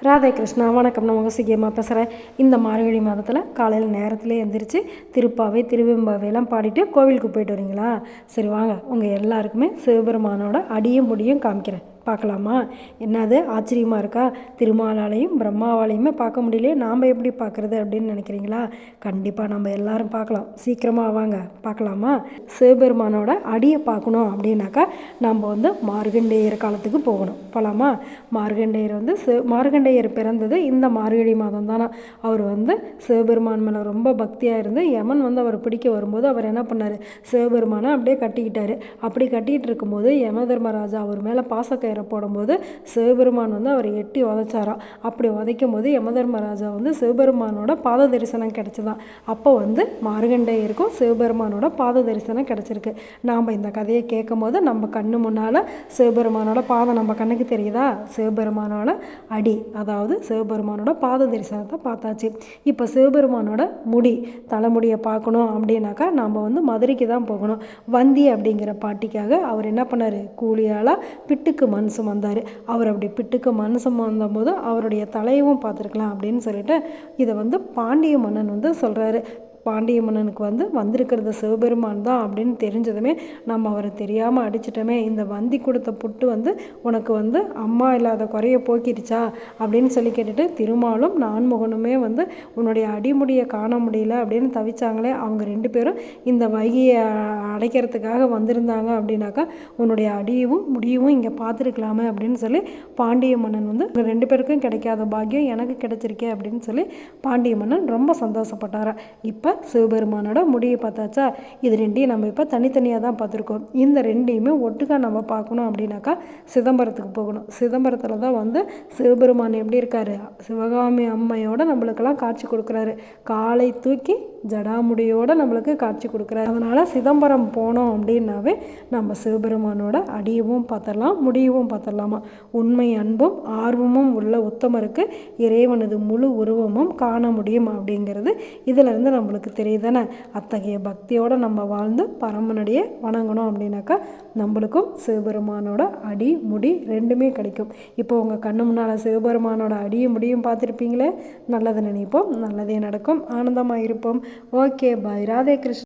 ராதே கிருஷ்ணா. வணக்கம். நான் உங்கள் சிக்கியமாக பேசுகிறேன். இந்த மார்கழி மாதத்தில் காலையில் நேரத்தில் எழுந்திரிச்சு திருப்பாவை திருவெம்பாவையெல்லாம் பாடிட்டு கோவிலுக்கு போயிட்டு வரீங்களா? சரி வாங்க, உங்கள் எல்லாருக்குமே சிவபெருமானோட அடியும் முடியும் காமிக்கிறேன், பார்க்கலாமா? என்னது ஆச்சரியமாக இருக்கா? திருமாலாலையும் பிரம்மாவாலையுமே பார்க்க முடியலையே, நாம் எப்படி பார்க்குறது அப்படின்னு நினைக்கிறீங்களா? கண்டிப்பாக நம்ம எல்லாரும் பார்க்கலாம். சீக்கிரமாக வாங்க பார்க்கலாமா? சிவபெருமானோட அடியை பார்க்கணும் அப்படின்னாக்கா நம்ம வந்து மார்கண்டேயர் காலத்துக்கு போகணும். போகலாமா? மார்கண்டேயர் வந்து மார்கண்டேயர் பிறந்தது இந்த மார்கழி மாதம் தானே. அவர் வந்து சிவபெருமான் மேலே ரொம்ப பக்தியாக இருந்து யமன் வந்து அவர் பிடிக்க வரும்போது அவர் என்ன பண்ணார், சிவபெருமானை அப்படியே கட்டிக்கிட்டார். அப்படி கட்டிகிட்டு இருக்கும்போது யம தர்மராஜா அவர் மேலே பாசக்கயிறை போடும்போது சிவபெருமான் வந்து அவரை எட்டி உதைச்சாராம். அப்படி உதைக்கும் போது யம தர்மராஜா வந்து சிவபெருமானோட பாத தரிசனம் கிடச்சிதான். அப்போ வந்து மார்கண்டேயருக்கும் சிவபெருமானோட பாத தரிசனம் கிடச்சிருக்கு. நாம் இந்த கதையை கேட்கும் போது நம்ம கண்ணு முன்னால் சிவபெருமானோட பாதம் நம்ம கண்ணுக்கு தெரியுதா? சிவபெருமானோட அடி, அதாவது சிவபெருமானோட பாத தரிசனத்தை பார்த்தாச்சு. இப்போ சிவபெருமானோட முடி, தலைமுடியை பார்க்கணும் அப்படின்னாக்கா நாம் வந்து மதுரைக்கு தான் போகணும். வந்தி அப்படிங்கிற பாட்டிக்காக அவர் என்ன பண்ணார், கூலியால் பிட்டுக்கு மண் சுமந்தார். அவர் அப்படி பிட்டுக்கு மண் சுமந்தபோது அவருடைய தலையவும் பார்த்துருக்கலாம் அப்படின்னு சொல்லிட்டு இதை வந்து பாண்டிய மன்னன் வந்து சொல்கிறாரு. பாண்டிய மன்னனுக்கு வந்து வந்திருக்கிறது சிவபெருமான் தான் அப்படின்னு தெரிஞ்சதுமே நம்ம அவரை தெரியாமல் அடிச்சிட்டோமே, இந்த வந்தி கொடுத்த புட்டு வந்து உனக்கு வந்து அம்மா இல்லாத குறைய போக்கிடுச்சா அப்படின்னு சொல்லி கேட்டுட்டு திருமாலும் நான்முகனுமே வந்து உன்னுடைய அடிமுடியை காண முடியல அப்படின்னு தவிச்சாங்களே, அவங்க 2 பேரும் இந்த வைகையை அடைக்கிறதுக்காக வந்திருந்தாங்க அப்படின்னாக்கா உன்னுடைய அடியவும் முடியவும் இங்கே பார்த்துருக்கலாமே அப்படின்னு சொல்லி பாண்டிய மன்னன் வந்து 2 பேருக்கும் கிடைக்காத பாக்கியம் எனக்கு கிடைச்சிருக்கே அப்படின்னு சொல்லி பாண்டிய மன்னன் ரொம்ப சந்தோஷப்பட்டாரா. இப்போ சிவபெருமானோட முடியை பார்த்தாச்சா? இது 2ஐயும் நம்ம இப்போ தனித்தனியாக தான் பார்த்துருக்கோம். இந்த 2ஐயுமே ஒட்டுக்காக நம்ம பார்க்கணும் அப்படின்னாக்கா சிதம்பரத்துக்கு போகணும். சிதம்பரத்தில் தான் வந்து சிவபெருமான் எப்படி இருக்காரு, சிவகாமி அம்மையோட நம்மளுக்கெல்லாம் காட்சி கொடுக்குறாரு. காலை தூக்கி ஜடாமுடியோடு நம்மளுக்கு காட்சி கொடுக்குறாரு. அதனால் சிதம்பரம் போனோம் அப்படின்னாவே நம்ம சிவபெருமானோட அடியவும் பார்த்துடலாம், முடியவும் பார்த்துடலாமா. உண்மை அன்பும் ஆர்வமும் உள்ள உத்தமருக்கு இறைவனது முழு உருவமும் காண முடியும் அப்படிங்கிறது இதிலிருந்து நம்மளுக்கு தெரியுதானே. அத்தகைய பக்தியோடு நம்ம வாழ்ந்து பரமனடியே வணங்கணும் அப்படின்னாக்கா நம்மளுக்கும் சிவபெருமானோட அடி முடி 2மே கிடைக்கும். இப்போ உங்கள் கண்ணு முன்னால் சிவபெருமானோட அடியும் முடியும் பார்த்துருப்பீங்களே. நல்லது நினைப்போம், நல்லதே நடக்கும், ஆனந்தமாக இருப்போம். ஓகே, பாய். ராதே கிருஷ்ணா.